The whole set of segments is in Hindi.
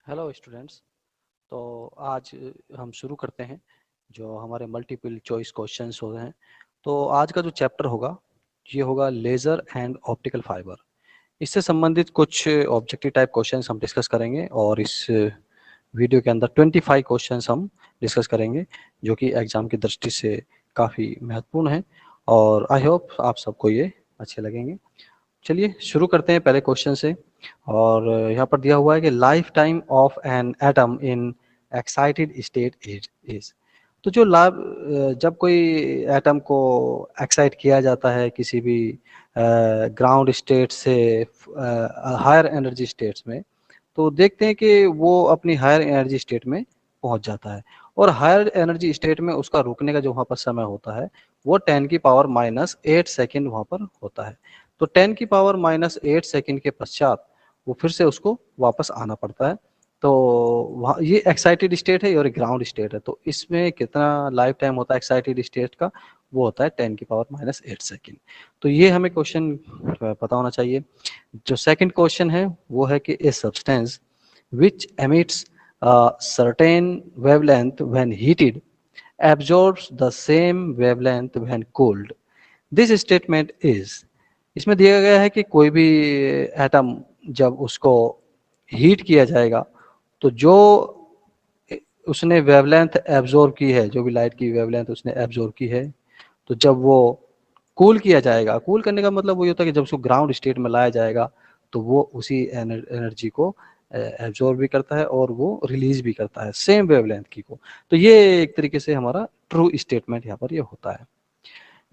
Hello students. तो आज हम शुरू करते हैं जो हमारे मल्टीपल चॉइस क्वेश्चंस हो रहे हैं। तो आज का जो चैप्टर होगा ये होगा लेज़र एंड ऑप्टिकल फाइबर। इससे संबंधित कुछ ऑब्जेक्टिव टाइप क्वेश्चंस हम डिस्कस करेंगे और इस वीडियो के अंदर 25 क्वेश्चंस हम डिस्कस करेंगे जो कि एग्जाम की दृष्टि से काफ़ी महत्वपूर्ण है और आई होप आप सबको ये अच्छे लगेंगे। चलिए शुरू करते हैं पहले क्वेश्चन से। और यहाँ पर दिया हुआ है कि life time of an atom in excited state is. तो जो जब कोई एटम को एक्साइट किया जाता है किसी भी ग्राउंड स्टेट से हायर एनर्जी स्टेट्स में, तो देखते हैं कि वो अपनी हायर एनर्जी स्टेट में पहुंच जाता है और हायर एनर्जी स्टेट में उसका रुकने का जो वहाँ पर समय होता है वो 10⁻⁻8 सेकेंड वहाँ पर होता है। तो 10⁻⁻8 सेकेंड के पश्चात वो फिर से उसको वापस आना पड़ता है। तो वहाँ ये एक्साइटेड स्टेट है और ग्राउंड स्टेट है। तो इसमें कितना लाइफ टाइम होता है एक्साइटेड स्टेट का, वो होता है 10⁻⁻8 सेकेंड। तो ये हमें क्वेश्चन पता होना चाहिए। जो सेकंड क्वेश्चन है वो है कि a substance which emits a certain wavelength when heated absorbs the same wavelength when cooled. This statement is। इसमें दिया गया है कि कोई भी एटम जब उसको हीट किया जाएगा तो जो उसने वेवलेंथ एब्जॉर्ब की है, जो भी लाइट की वेवलेंथ उसने एब्जॉर्ब की है, तो जब वो कूल किया जाएगा, कूल करने का मतलब वो होता है कि जब उसको ग्राउंड स्टेट में लाया जाएगा तो वो उसी एनर्जी को एब्जॉर्ब भी करता है और वो रिलीज भी करता है सेम वेवलेंथ की को। तो ये एक तरीके से हमारा ट्रू स्टेटमेंट यहाँ पर ये होता है।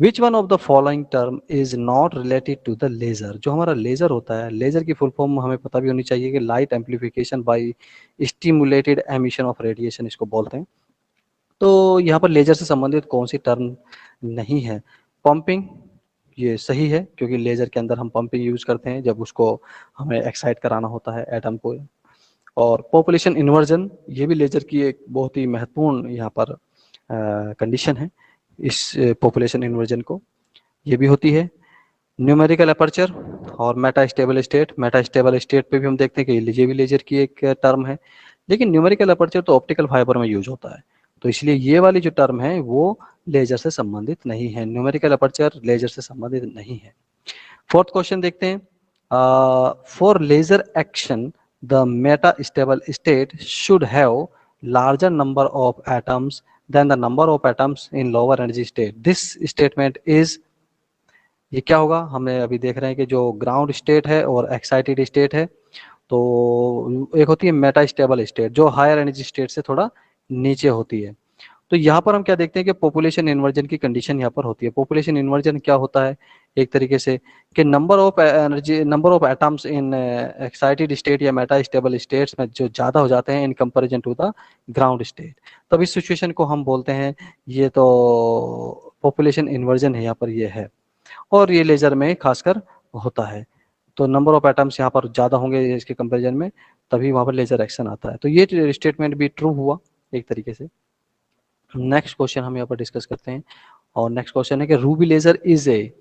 Which one of the following term is not related to the laser. जो हमारा लेजर होता है, लेजर की फुल फॉर्म हमें पता भी होनी चाहिए कि light amplification by stimulated emission of radiation इसको बोलते हैं। तो यहाँ पर लेजर से संबंधित कौन सी टर्म नहीं है? पंपिंग, ये सही है क्योंकि लेजर के अंदर हम पंपिंग यूज करते हैं जब उसको हमें एक्साइट कराना होता है एटम को। और पॉपुलेशन इन्वर्जन, ये भी लेजर की एक बहुत ही महत्वपूर्ण यहाँ पर कंडीशन है। इस पॉपुलेशन इन्वर्जन को ये भी होती है। न्यूमेरिकल अपर्चर और मेटास्टेबल स्टेट, मेटास्टेबल स्टेट पे भी हम देखते हैं कि ये भी लेजर की एक टर्म है, लेकिन न्यूमेरिकल अपर्चर तो ऑप्टिकल फाइबर में यूज होता है, तो इसलिए ये वाली जो टर्म है वो लेजर से संबंधित नहीं है। न्यूमेरिकल अपर्चर लेजर से संबंधित नहीं है। फोर्थ क्वेश्चन देखते हैं। For laser action the meta stable state should have larger number of atoms than the number of atoms in lower energy state. This statement is. ये क्या होगा? हमें अभी देख रहे हैं कि जो ग्राउंड स्टेट है और एक्साइटेड स्टेट है, तो एक होती है मेटा स्टेबल स्टेट जो हायर एनर्जी स्टेट से थोड़ा नीचे होती है। तो यहाँ पर हम क्या देखते हैं कि पॉपुलेशन इन्वर्जन की कंडीशन यहाँ पर होती है। पॉपुलेशन इन्वर्जन क्या होता है एक तरीके से कि number of energy, number of atoms in excited state या मेटा स्टेबल स्टेट्स में जो ज़्यादा हो जाते हैं in comparison to the ground state, तब इस सिचुएशन को हम बोलते हैं ये तो पॉपुलेशन इन्वर्जन है यहाँ पर ये है, और ये लेजर में खासकर होता है। तो नंबर ऑफ एटम्स यहाँ पर ज़्यादा होंगे इसके कंपैरिजन में, तभी वहाँ पर लेजर एक्शन आता है। तो ये स्टेटमेंट भी ट्रू हुआ एक तरीके से। नेक्स्ट क्वेश्चन हम यहाँ पर डिस्कस करते हैं और नेक्स्ट क्वेश्चन है कि रूबी लेजर इज ए।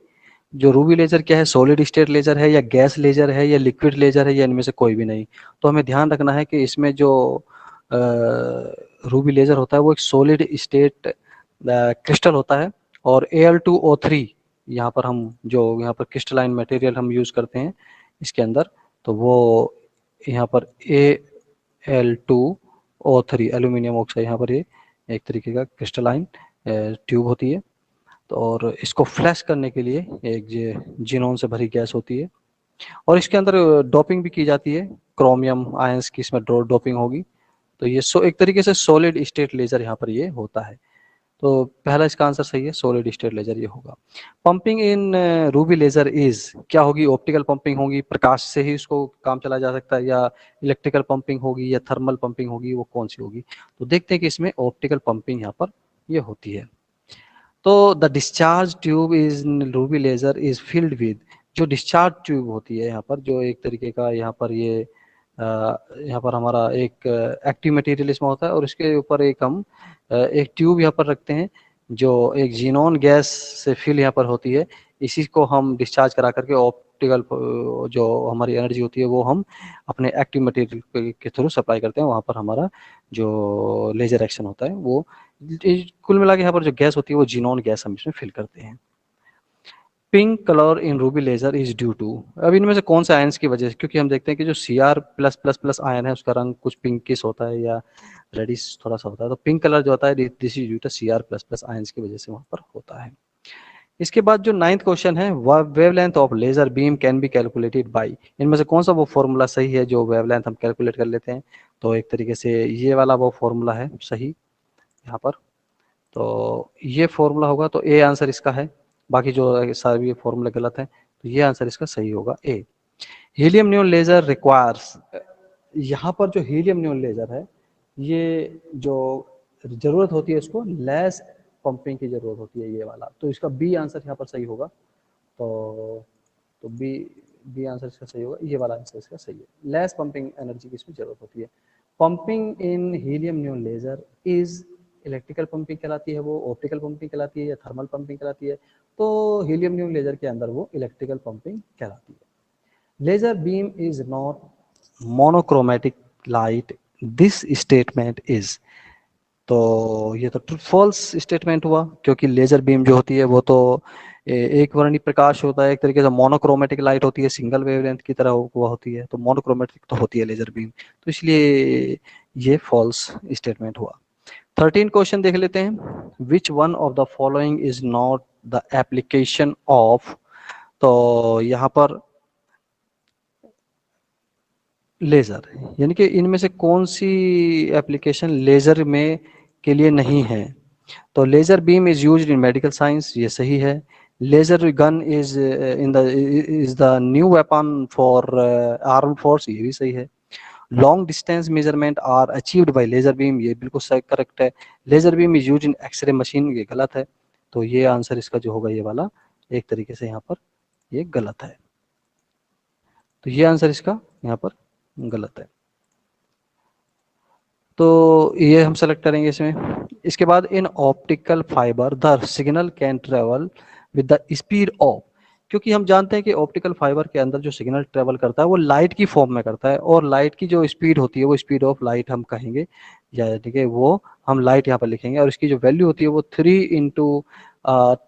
जो रूबी लेजर क्या है? सॉलिड स्टेट लेजर है या गैस लेजर है या लिक्विड लेजर है या इनमें से कोई भी नहीं? तो हमें ध्यान रखना है कि इसमें जो रूबी लेजर होता है वो एक सॉलिड स्टेट क्रिस्टल होता है, और Al2O3 यहाँ पर हम जो यहाँ पर क्रिस्टलाइन मटेरियल हम यूज करते हैं इसके अंदर, तो वो यहाँ पर Al2O3 एल्यूमिनियम ऑक्साइड, यहाँ पर ये एक तरीके का क्रिस्टलाइन ट्यूब होती है। तो और इसको फ्लैश करने के लिए एक जिनोन से भरी गैस होती है, और इसके अंदर डोपिंग भी की जाती है, क्रोमियम आयंस की इसमें डोपिंग होगी। तो ये एक तरीके से सॉलिड स्टेट लेजर यहाँ पर ये होता है। तो पहला इसका आंसर सही है, सॉलिड स्टेट लेजर ये होगा। Pumping in ruby laser is क्या होगी? ऑप्टिकल पंपिंग होगी, प्रकाश से ही इसको काम चला जा सकता है, या इलेक्ट्रिकल पंपिंग होगी या थर्मल पंपिंग होगी, वो कौन सी होगी? तो देखते हैं कि इसमें ऑप्टिकल पंपिंग यहाँ पर ये होती है। तो the discharge tube is ruby laser is filled with. जो डिस्चार्ज ट्यूब होती है यहाँ पर, जो एक तरीके का यहाँ पर ये यहाँ पर हमारा एक एक्टिव मटेरियल इसमें होता है, और इसके ऊपर एक हम एक ट्यूब यहाँ पर रखते हैं जो एक जीनोन गैस से फिल यहाँ पर होती है। इसी को हम डिस्चार्ज करा करके ऑप्टिकल जो हमारी एनर्जी होती है वो हम अपने एक्टिव मटेरियल के थ्रू सप्लाई करते हैं, वहाँ पर हमारा जो लेजर एक्शन होता है वो कुल मिला के यहाँ पर जो गैस होती है वो जीनॉन गैस हम इसमें फिल करते हैं। Pink colour in ruby laser is due to, अब इनमें से कौन से आयंस की वजह से, क्योंकि हम देखते हैं कि जो Cr plus plus plus ion है उसका रंग कुछ पिंकिश होता है या रेडिश थोड़ा सा होता है, तो पिंक कलर जो होता है this is due to Cr plus plus ions की वजह से वहां पर होता है। इसके बाद जो 9th क्वेश्चन है, wavelength of laser beam can be calculated by, इनमें से कौन सा वो फॉर्मूला सही है जो वेवलेंथ हम कैलकुलेट कर लेते हैं, तो एक तरीके से ये वाला वो फॉर्मूला है सही यहाँ पर, तो ये फॉर्मूला होगा, तो ए आंसर इसका है, बाकी जो सारे फॉर्मूले गलत हैं, तो ये आंसर इसका सही होगा ए। हीलियम नियॉन लेजर रिक्वायर्स, यहाँ पर जो हीलियम नियॉन लेजर है ये जो जरूरत होती है इसको लेस पंपिंग की जरूरत होती है, ये वाला, तो इसका बी आंसर यहाँ पर सही होगा, तो बी बी आंसर इसका सही होगा, ये वाला आंसर इसका सही है, लेस पंपिंग एनर्जी की इसमें जरूरत होती है। Pumping in helium neon laser is electrical pumping कहलाती है, वो ऑप्टिकल पंपिंग कहलाती है या थर्मल पंपिंग कहलाती है, तो हीलियम नियॉन लेजर के अंदर वो इलेक्ट्रिकल पंपिंग कहलाती है। Laser beam is not monochromatic light. This statement is, तो ये तो ट्रू फॉल्स स्टेटमेंट हुआ, क्योंकि लेजर बीम जो होती है वो तो एक वर्णी प्रकाश होता है, एक तरीके से मोनोक्रोमेटिक लाइट होती है, सिंगल वेवलेंथ की तरह वो होती है, तो मोनोक्रोमेटिक तो होती है लेजर बीम, तो इसलिए ये फॉल्स स्टेटमेंट हुआ। 13 क्वेश्चन देख लेते हैं, विच one of the following is not the application of, तो यहाँ पर लेजर, यानी कि इनमें से कौन सी एप्लीकेशन लेजर में के लिए नहीं है, तो laser beam is used in medical science, ये सही है। Laser gun is is the new weapon for arm force, ये भी सही है। Long distance measurement are achieved by laser beam, ये बिल्कुल सही करेक्ट है। Laser beam is used in X ray machine, ये गलत है, तो ये आंसर इसका जो होगा ये वाला एक तरीके से यहाँ पर ये गलत है, तो ये आंसर इसका यहाँ पर गलत है, तो ये हम सेलेक्ट करेंगे इसमें। इसके बाद in optical fibre the signal can travel with the speed of, क्योंकि हम जानते हैं कि ऑप्टिकल फाइबर के अंदर जो सिग्नल ट्रेवल करता है वो लाइट की फॉर्म में करता है, और लाइट की जो स्पीड होती है वो स्पीड ऑफ लाइट हम कहेंगे, या ठीक है वो हम लाइट यहाँ पर लिखेंगे, और इसकी जो वैल्यू होती है वो 3 ×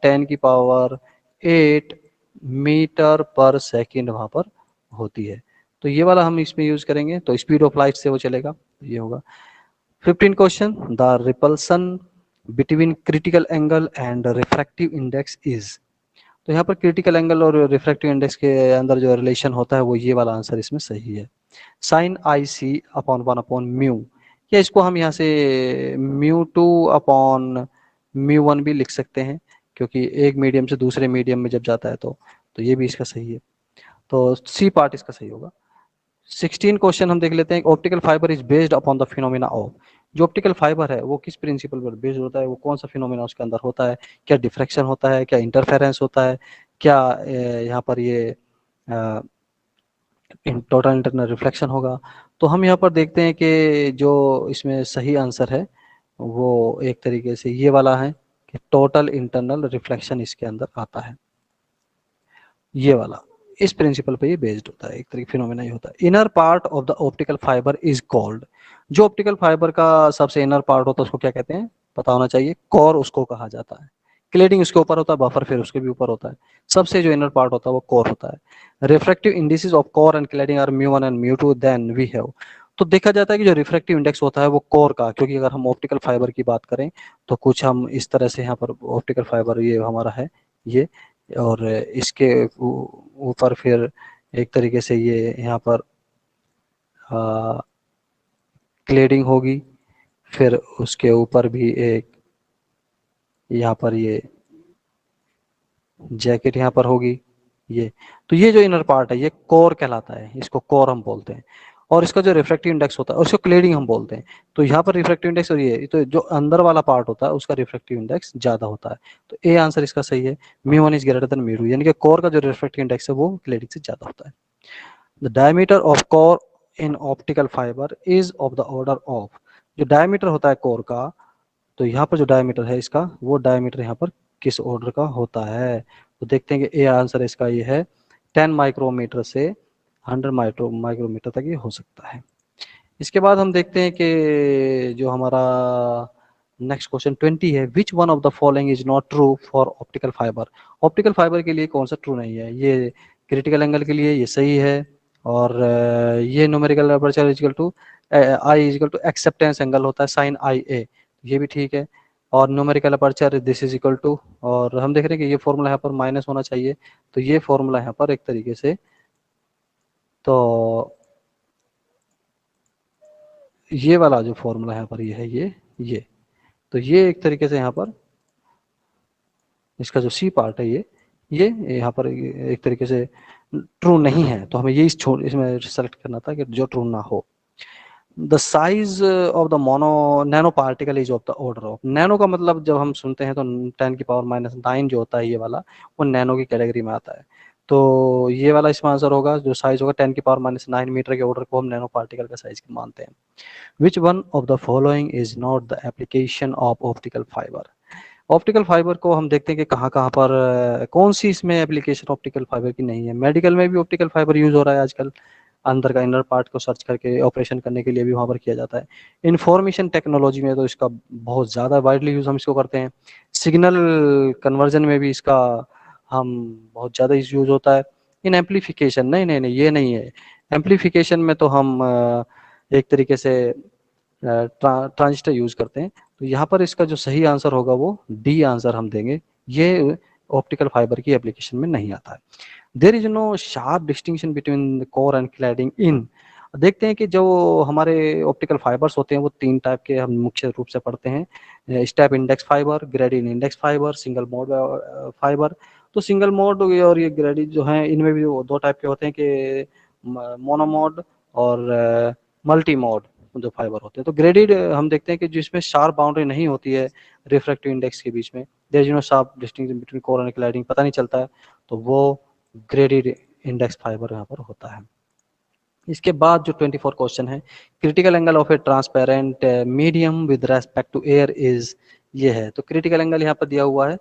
10⁸ मीटर पर सेकेंड वहाँ पर होती है, तो ये वाला हम इसमें यूज करेंगे, तो स्पीड ऑफ लाइट से वो चलेगा, ये होगा। 15 question, the repulsion between critical angle and refractive index is, तो यहाँ पर क्रिटिकल एंगल और रिफ्रैक्टिव इंडेक्स के अंदर जो रिलेशन होता है वो ये वाला आंसर इसमें सही है, साइन आई सी अपॉन 1/μ, या इसको हम यहाँ से μ2/μ1 भी लिख सकते हैं, क्योंकि एक मीडियम से दूसरे मीडियम में जब जाता है तो ये भी इसका सही है, तो सी पार्ट इसका सही होगा। 16 क्वेश्चन हम देख लेते हैं, optical fibre is based upon the phenomena of, जो ऑप्टिकल फाइबर है वो किस प्रिंसिपल पर बेस्ड होता है, वो कौन सा फिनोमिना उसके अंदर होता है, क्या डिफ्रैक्शन होता है, क्या इंटरफेरेंस होता है, क्या यहाँ पर ये टोटल इंटरनल रिफ्लेक्शन होगा, तो हम यहाँ पर देखते हैं कि जो इसमें सही आंसर है वो एक तरीके से ये वाला है कि टोटल इंटरनल रिफ्लेक्शन इसके अंदर आता है, ये वाला इस प्रिंसिपल पे ये बेस्ड होता है, एक तरीके फिनोमेना ये होता है। Inner part of the optical fibre is called, जो ऑप्टिकल फाइबर का सबसे इनर पार्ट होता है उसको क्या कहते हैं, पता होना चाहिए, कोर उसको कहा जाता है। क्लेडिंग उसके ऊपर होता है, बफर फिर उसके भी ऊपर होता है, सबसे जो इनर पार्ट होता है वो कोर होता है। Refractive indices of core and cladding are μ1 and μ2 then we have, तो देखा जाता है कि जो रिफ्रैक्टिव इंडेक्स होता है वो कोर का, क्योंकि अगर हम ऑप्टिकल फाइबर की बात करें तो कुछ हम इस तरह से यहाँ पर ऑप्टिकल फाइबर ये हमारा है ये, और इसके ऊपर फिर एक तरीके से ये यहाँ पर क्लेडिंग होगी, फिर उसके ऊपर भी एक यहाँ पर ये जैकेट यहाँ पर होगी ये, तो ये जो इनर पार्ट है ये कोर कहलाता है, इसको कोर हम बोलते हैं, और इसका जो रिफ्रैक्टिव इंडेक्स होता है उसको क्लेडिंग हम बोलते हैं, तो यहाँ पर रिफ्रैक्टिव इंडेक्स और ये तो जो अंदर वाला पार्ट होता है उसका रिफ्रैक्टिव इंडेक्स ज्यादा होता है, तो ए आंसर इसका सही है, μ1 इज ग्रेटर देन μ2, यानी कि कोर का जो रिफ्रैक्टिव इंडेक्स है वो क्लेडिंग से ज्यादा होता है। The diameter of core in optical fibre is of the order of, जो डायमीटर होता है कोर का, तो यहाँ पर जो डायमीटर है इसका वो डायमीटर यहाँ पर किस ऑर्डर का होता है, तो देखते हैं कि ए आंसर इसका ये है 10 माइक्रोमीटर से 100 माइक्रोमीटर तक ये हो सकता है। इसके बाद हम देखते हैं कि जो हमारा नेक्स्ट क्वेश्चन 20 है, which one of the following is not true for optical fibre. Optical fibre के लिए कौन सा ट्रू नहीं है? ये क्रिटिकल एंगल के लिए ये सही है, और ये numerical aperture is equal to I is equal to acceptance angle होता है साइन आई ए, ये भी ठीक है। और numerical aperture this is equal to, और हम देख रहे हैं कि ये फॉर्मूला यहाँ पर माइनस होना चाहिए, तो ये फॉर्मूला यहाँ पर एक तरीके से, तो ये वाला जो फॉर्मूला यहाँ पर ये है ये तो ये एक तरीके से यहाँ पर इसका जो सी पार्ट है ये यहाँ पर एक तरीके से ट्रू नहीं है, तो हमें ये इसमें सेलेक्ट करना था कि जो ट्रू ना हो। The size of the nano particle is of the order of, nano का मतलब जब हम सुनते हैं तो 10⁻⁹ जो होता है ये वाला, वो नैनो की कैटेगरी में आता है। तो ये वाला इसमें आंसर होगा, जो साइज होगा 10⁻⁹ मीटर के ऑर्डर को हम नैनो पार्टिकल का साइज मानते हैं। विच one of the following is not the application of optical fibre. Optical fibre को हम देखते हैं कि कहाँ कहाँ पर कौन सी इसमें एप्लीकेशन ऑप्टिकल फाइबर की नहीं है। मेडिकल में भी ऑप्टिकल फाइबर यूज हो रहा है आजकल, अंदर का इनर पार्ट को सर्च करके ऑपरेशन करने के लिए भी वहाँ पर किया जाता है। इंफॉर्मेशन टेक्नोलॉजी में तो इसका बहुत ज़्यादा वाइडली यूज हम इसको करते हैं। सिग्नल कन्वर्जन में भी इसका हम बहुत ज़्यादा यूज होता है। इन एम्पलीफिकेशन नहीं ये नहीं है। एम्पलीफिकेशन में तो हम एक तरीके से ट्रांजिस्टर यूज करते हैं। तो यहाँ पर इसका जो सही आंसर होगा वो डी आंसर हम देंगे, ये ऑप्टिकल फाइबर की एप्लीकेशन में नहीं आता है। There is no sharp distinction between core and cladding in. देखते हैं कि जो हमारे ऑप्टिकल फाइबर्स होते हैं वो 3 टाइप के हम मुख्य रूप से पढ़ते हैं, step index fibre, gradient index fibre, single mode fibre. तो सिंगल मोड और ये ग्रेडियंट जो है, इनमें भी 2 टाइप के होते हैं कि मोनोमोड और मल्टी मोड जो फाइबर होते हैं। तो ग्रेडेड हम देखते हैं कि जिसमें शार्प बाउंड्री नहीं होती है रिफ्रैक्टिव इंडेक्स के बीच में, there is no sharp distinction between core and cladding, पता नहीं चलता है, तो वो ग्रेडेड इंडेक्स फाइबर यहाँ पर होता है। इसके बाद जो 24 क्वेश्चन है, critical angle of a transparent medium with respect to air is, ये है। तो क्रिटिकल एंगल यहाँ पर दिया हुआ है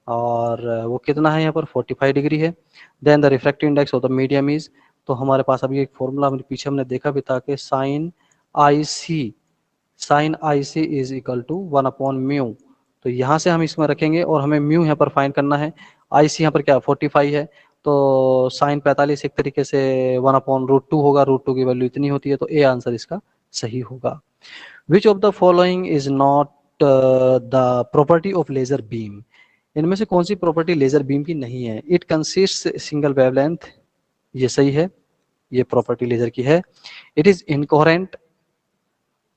और वो कितना है यहाँ पर 45 डिग्री है। Then the refractive index of the medium is, तो हमारे पास अभी एक फॉर्मूला पीछे हमने देखा भी था कि sine i c is equal to 1/म्यू। तो यहाँ से हम इसमें रखेंगे और हमें म्यू यहाँ पर फाइंड करना है। आई सी यहाँ पर क्या 45 है, तो साइन 45 एक तरीके से 1/√2 होगा, √2 की वैल्यू इतनी होती है, तो ए आंसर इसका सही होगा। Which of the following is not the property of laser beam, इनमें से कौन सी प्रॉपर्टी लेजर बीम की नहीं है? इट कंसिस्ट सिंगल वेवलेंथ, ये सही है, ये प्रॉपर्टी लेजर की है। इट इज इनकोहेरेंट,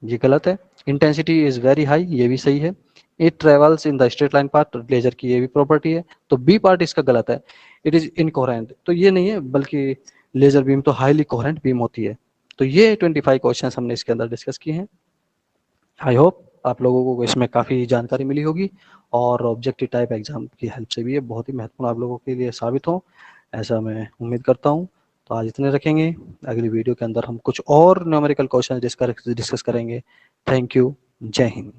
ये गलत है। इंटेंसिटी इज वेरी हाई, ये भी सही है। It travels in the straight line part, laser की ये भी प्रॉपर्टी है, तो बी पार्ट इसका गलत है। इट इज इनकोहेरेंट, तो ये नहीं है, बल्कि लेजर बीम तो हाईली कोहेरेंट बीम होती है। तो ये 25 क्वेश्चन हमने इसके अंदर डिस्कस किए हैं। आई होप आप लोगों को इसमें काफ़ी जानकारी मिली होगी और ऑब्जेक्टिव टाइप एग्जाम की हेल्प से भी ये बहुत ही महत्वपूर्ण आप लोगों के लिए साबित हो, ऐसा मैं उम्मीद करता हूँ। तो आज इतने रखेंगे, अगली वीडियो के अंदर हम कुछ और न्यूमेरिकल क्वेश्चन डिस्कस करेंगे। थैंक यू, जय हिंद।